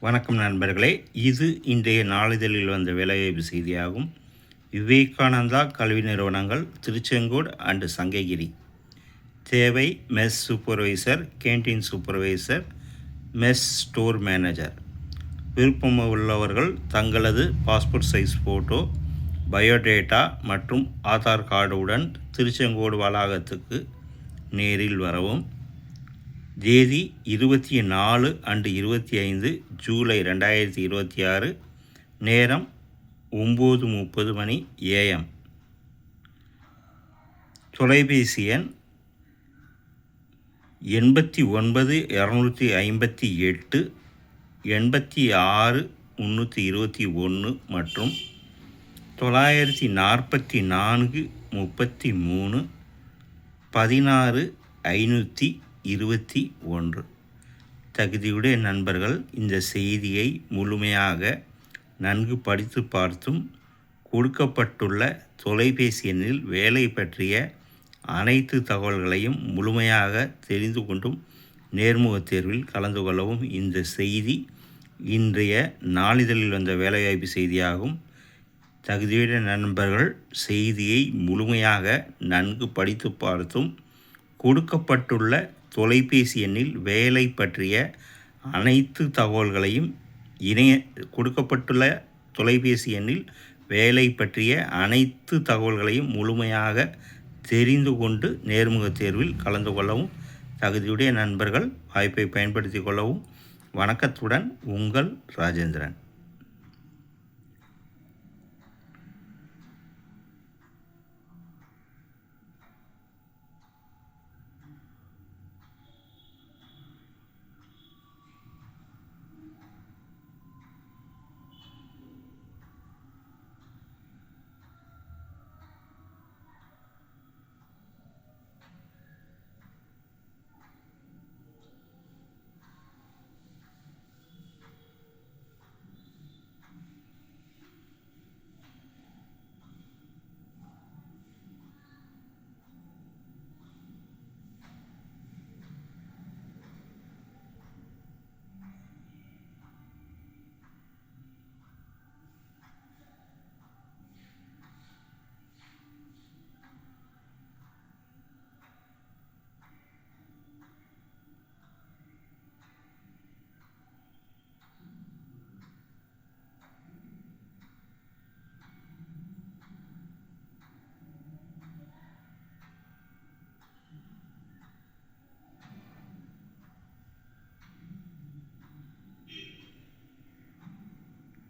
வணக்கம் நண்பர்களே. இது இன்றைய நாளிதழில் வந்த வேலைவாய்ப்பு செய்தியாகும். விவேகானந்தா கல்வி நிறுவனங்கள் திருச்செங்கோடு அண்டு சங்ககிரி. தேவை mess supervisor, canteen supervisor, mess store manager. விருப்பம் உள்ளவர்கள் தங்களது பாஸ்போர்ட் சைஸ் ஃபோட்டோ, பயோடேட்டா மற்றும் ஆதார் கார்டுடன் திருச்செங்கோடு வளாகத்துக்கு நேரில் வரவும். தேதி 24/25 ஜூலை 2026. நேரம் 9:30 மணி AM. தொலைபேசி எண் 89 258 86 321 மற்றும் 944 33 16 521. தகுதியுடைய நண்பர்கள் இந்த செய்தியை முழுமையாக நன்கு படித்து பார்த்தும் கொடுக்கப்பட்டுள்ள தொலைபேசி எண்ணில் வேலை பற்றிய அனைத்து தகவல்களையும் முழுமையாக தெரிந்து கொண்டும் நேர்முகத் தேர்வில் கலந்து கொள்ளவும். இந்த செய்தி இன்றைய நாளிதழில் வந்த வேலைவாய்ப்பு செய்தியாகும். தகுதியுடைய நண்பர்கள் செய்தியை முழுமையாக நன்கு படித்து பார்த்தும் கொடுக்கப்பட்டுள்ள தொலைபேசி எண்ணில் வேலை பற்றிய அனைத்து தகவல்களையும் கொடுக்கப்பட்டுள்ள தொலைபேசி எண்ணில் வேலை பற்றிய அனைத்து தகவல்களையும் முழுமையாக தெரிந்து கொண்டு நேர்முகத் தேர்வில் கலந்து கொள்ளவும். தகுதியுடைய நண்பர்கள் வாய்ப்பை பயன்படுத்தி கொள்ளவும். வணக்கத்துடன் உங்கள் ராஜேந்திரன்.